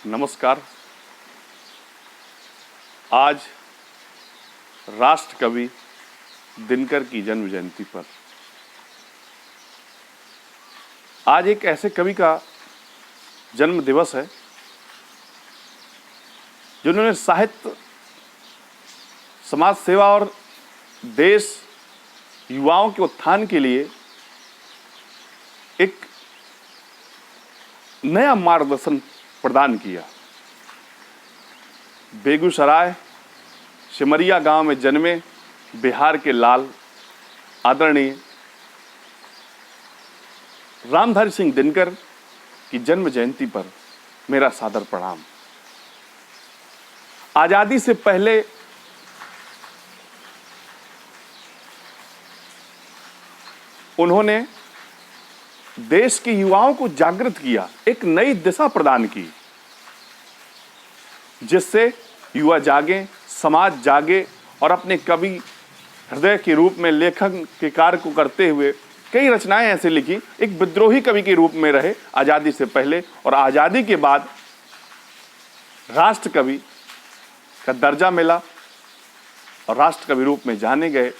नमस्कार। आज राष्ट्र कवि दिनकर की जन्म जयंती पर आज एक ऐसे कवि का जन्म दिवस है जिन्होंने साहित्य, समाज सेवा और देश युवाओं के उत्थान के लिए एक नया मार्गदर्शन प्रदान किया। बेगूसराय सिमरिया गांव में जन्मे बिहार के लाल आदरणीय रामधारी सिंह दिनकर की जन्म जयंती पर मेरा सादर प्रणाम। आजादी से पहले उन्होंने देश के युवाओं को जागृत किया, एक नई दिशा प्रदान की, जिससे युवा जागे, समाज जागे और अपने कवि हृदय के रूप में लेखन के कार्य को करते हुए कई रचनाएं ऐसे लिखी। एक विद्रोही कवि के रूप में रहे आजादी से पहले और आजादी के बाद राष्ट्र कवि का दर्जा मिला और राष्ट्र कवि रूप में जाने गए।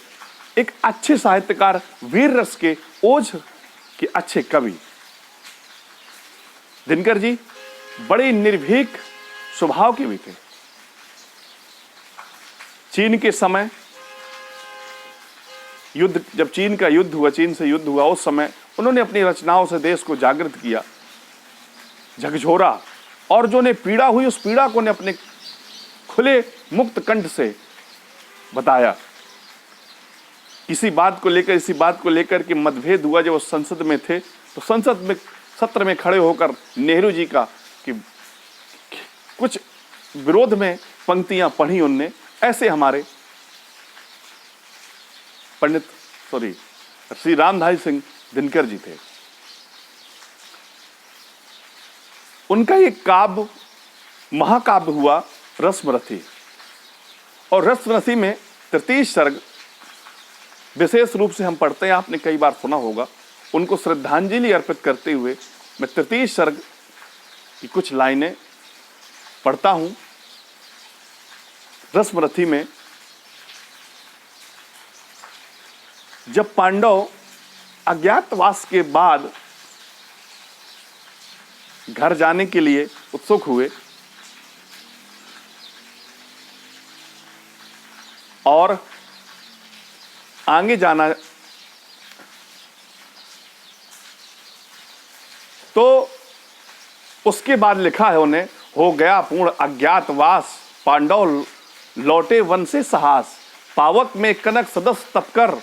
एक अच्छे साहित्यकार, वीर रस के, ओज के अच्छे कवि दिनकर जी बड़े निर्भीक स्वभाव के भी थे। चीन के समय युद्ध, जब चीन का युद्ध हुआ, चीन से युद्ध हुआ, उस समय उन्होंने अपनी रचनाओं से देश को जागृत किया, झकझोरा, और जो ने पीड़ा हुई उस पीड़ा को ने अपने खुले मुक्त कंठ से बताया। इसी बात को लेकर के मतभेद हुआ। जब वो संसद में थे तो संसद में सत्र में खड़े होकर नेहरू जी का कि कुछ विरोध में पंक्तियां पढ़ी उनने। ऐसे हमारे श्री रामधारी सिंह दिनकर जी थे। उनका एक काव्य, महाकाव्य हुआ रश्मरथी, और रश्मरथी में तृतीय सर्ग विशेष रूप से हम पढ़ते हैं, आपने कई बार सुना होगा। उनको श्रद्धांजलि अर्पित करते हुए मैं तृतीय सर्ग की कुछ लाइनें पढ़ता हूं। रश्मरथी में जब पांडव अज्ञातवास के बाद घर जाने के लिए उत्सुक हुए और आगे जाना, तो उसके बाद लिखा है उन्हें, हो गया पूर्ण अज्ञातवास, पांडव लौटे वन से साहस, पावक में कनक सदस्य तपकर,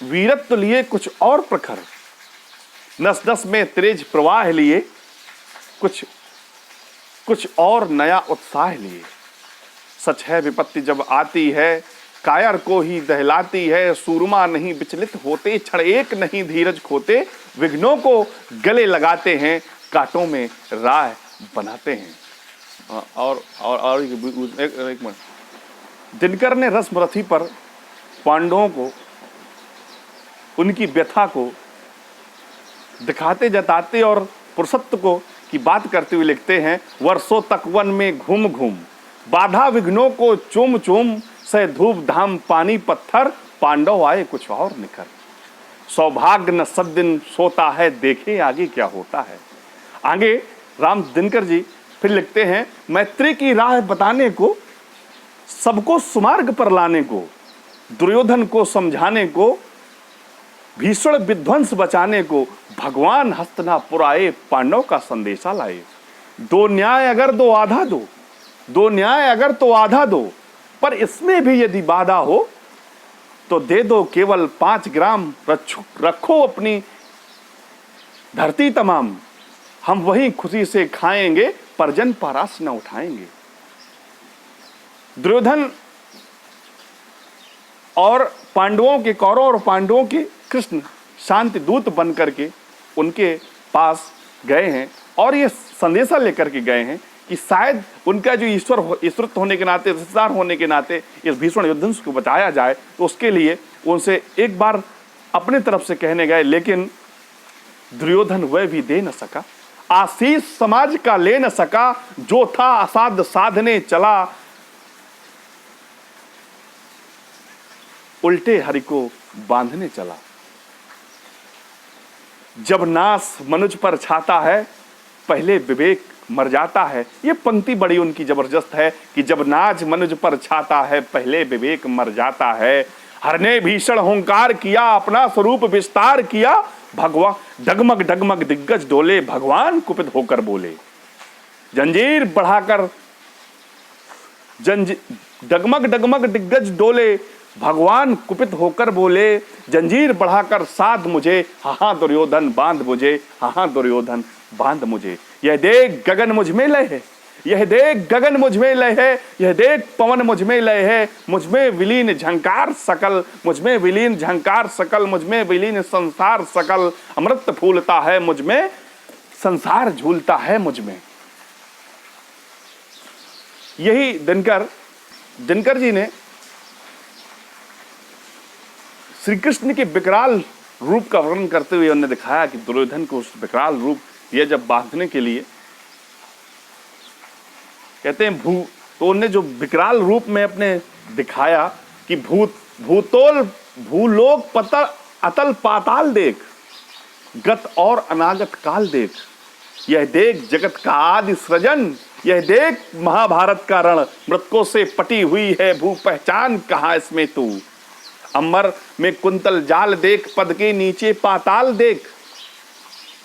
वीरत्व लिए कुछ और प्रखर, नस नस में तेज प्रवाह लिए, कुछ और नया उत्साह लिए। सच है विपत्ति जब आती है, कायर को ही दहलाती है, सूरमा नहीं विचलित होते, क्षण एक नहीं धीरज खोते, विघ्नों को गले लगाते हैं, कांटों में राह बनाते हैं। और एक मिनट, दिनकर ने रश्मरथी पर पांडवों को, उनकी व्यथा को दिखाते, जताते और पुरुषत्व को की बात करते हुए लिखते हैं, वर्षों तक वन में घूम घूम, बाधा विघ्नों को चूम चूम, सह धूप धाम पानी पत्थर, पांडव आए कुछ और निकर, सौभाग्य न सद्दिन सोता है, देखे आगे क्या होता है। आगे राम दिनकर जी फिर लिखते हैं, मैत्री की राह बताने को, सबको सुमार्ग पर लाने को, दुर्योधन को समझाने को, भीषण विध्वंस बचाने को, भगवान हस्तिनापुर आए, पांडव का संदेशा लाए। दो न्याय अगर तो आधा दो, दो न्याय अगर तो आधा दो, पर इसमें भी यदि बाधा हो तो दे दो केवल 5 ग्राम, रखो अपनी धरती तमाम, हम वही खुशी से खाएंगे, परजन पारास न उठाएंगे। दुर्योधन और पांडवों के, कौरव और पांडवों के कृष्ण शांति दूत बन करके उनके पास गए हैं और ये संदेशा लेकर के गए हैं कि शायद उनका जो ईश्वरत्व होने के नाते, रिश्तेदार होने के नाते इस भीषण युद्ध को बचाया जाए, तो उसके लिए उनसे एक बार अपने तरफ से कहने गए, लेकिन दुर्योधन वह भी दे न सका। आशीष समाज का ले न सका, जो था असाध साधने चला, उल्टे हरि को बांधने चला। जब नाश मनुज पर छाता है, पहले विवेक मर जाता है। ये पंक्ति बड़ी उनकी जबरदस्त है कि जब नाज मनुज पर छाता है, पहले विवेक मर जाता है। हर ने भीषण हुंकार किया, अपना स्वरूप विस्तार किया, भगवान डगमग डगमग दिग्गज डोले, भगवान कुपित होकर बोले। जंजीर बढ़ाकर डगमग डगमग दिग्गज डोले, भगवान कुपित होकर बोले। जंजीर बढ़ाकर साध मुझे, हाँ दुर्योधन बांध मुझे, हाँ दुर्योधन बांध मुझे। यह देख गगन मुझ में लय है, यह देख गगन मुझ में लय है, यह देख पवन मुझ में लय है। मुझ में विलीन झंकार सकल, मुझ में विलीन झंकार सकल, मुझ में विलीन संसार सकल। अमृत फूलता है मुझ में, संसार झूलता है मुझ में। यही दिनकर जी ने श्री कृष्ण के विकराल रूप का वर्णन करते हुए उन्होंने दिखाया कि दुर्योधन को उस विकराल रूप ये जब बांधने के लिए कहते हैं तो उन्होंने जो विकराल रूप में अपने दिखाया कि भूतोल भूलोक पतल अतल पाताल देख, गत और अनागत काल देख। यह देख जगत का आदि सृजन, यह देख महाभारत का रण, मृतकों से पटी हुई है भू, पहचान कहाँ इसमें तू। अंबर में कुंतल जाल देख, पद के नीचे पाताल देख,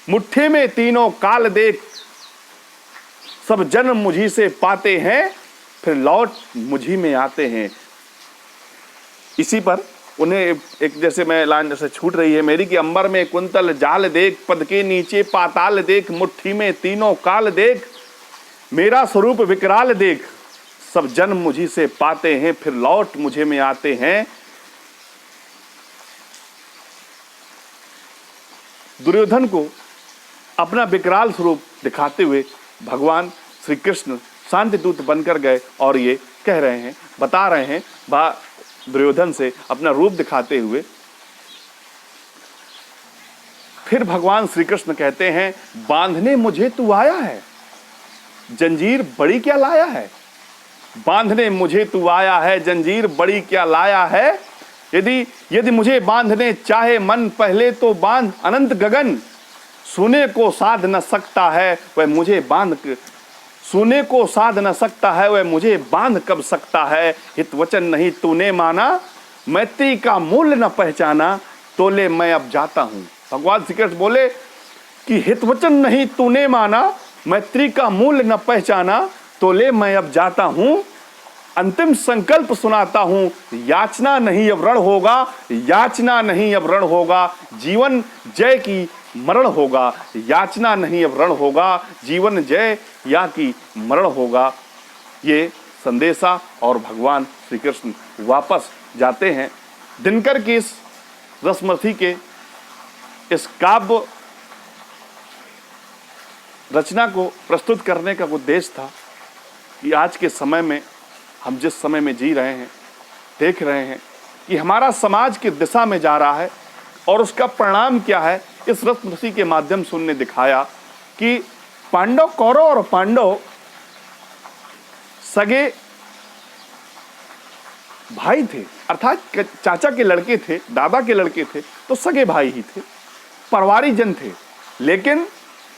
मुट्ठी में तीनों काल देख। सब जन्म मुझी से पाते हैं, फिर लौट मुझी में आते हैं। इसी पर उन्हें एक जैसे मैं लाइन जैसे छूट रही है मेरी कि अंबर में कुंतल जाल देख, पद के नीचे पाताल देख, मुट्ठी में तीनों काल देख। मेरा स्वरूप विकराल देख, सब जन्म मुझी से पाते हैं, फिर लौट मुझे में आते हैं। दुर्योधन को अपना विकराल स्वरूप दिखाते हुए भगवान श्री कृष्ण शांति दूत बनकर गए और ये कह रहे हैं, बता रहे हैं दुर्योधन से अपना रूप दिखाते हुए। फिर भगवान श्री कृष्ण कहते हैं, बांधने मुझे तू आया है, जंजीर बड़ी क्या लाया है। बांधने मुझे तू आया है, जंजीर बड़ी क्या लाया है। यदि मुझे बांधने चाहे मन, पहले तो बांध अनंत गगन। सुने को साध न सकता है वह मुझे बांध, सुने को साध न सकता है वह मुझे बांध कब सकता है। हित वचन नहीं तूने माना, मैत्री का मूल्य न पहचाना, तो ले मैं अब जाता हूँ। भगवान श्री कृष्ण बोले कि हित वचन नहीं तूने माना, मैत्री का मूल्य न पहचाना, तो ले मैं अब जाता हूँ। अंतिम संकल्प सुनाता हूँ, याचना नहीं अब रण होगा, याचना नहीं अब रण होगा। जीवन जय की मरण होगा, याचना नहीं अब रण होगा। जीवन जय या की मरण होगा। ये संदेशा और भगवान श्री कृष्ण वापस जाते हैं। दिनकर की इस रसमर्थी के इस काव्य रचना को प्रस्तुत करने का उद्देश्य था कि आज के समय में हम जिस समय में जी रहे हैं, देख रहे हैं कि हमारा समाज किस दिशा में जा रहा है और उसका परिणाम क्या है। इस रसमर्थी के माध्यम से उन्होंने दिखाया कि पांडव, कौरव और पांडव सगे भाई थे, अर्थात चाचा के लड़के थे, दादा के लड़के थे, तो सगे भाई ही थे, परिवारी जन थे। लेकिन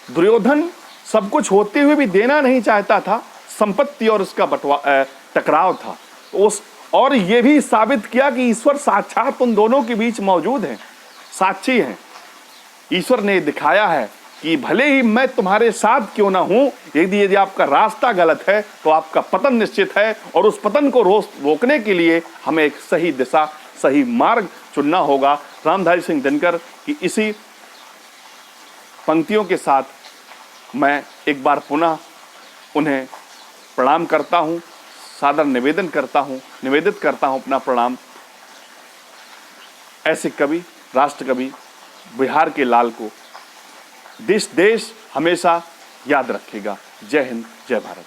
दुर्योधन सब कुछ होते हुए भी देना नहीं चाहता था, संपत्ति और उसका टकराव था और ये भी साबित किया कि ईश्वर साक्षात उन दोनों के बीच मौजूद है, साक्षी हैं। ईश्वर ने दिखाया है कि भले ही मैं तुम्हारे साथ क्यों ना हूं, यदि आपका रास्ता गलत है तो आपका पतन निश्चित है और उस पतन को रोकने के लिए हमें एक सही दिशा, सही मार्ग चुनना होगा। रामधारी सिंह दिनकर की इसी पंक्तियों के साथ मैं एक बार पुनः उन्हें प्रणाम करता हूं, सादर निवेदित करता हूं अपना प्रणाम। ऐसे कवि, राष्ट्र कवि, बिहार के लाल को देश हमेशा याद रखेगा। जय हिंद, जय भारत।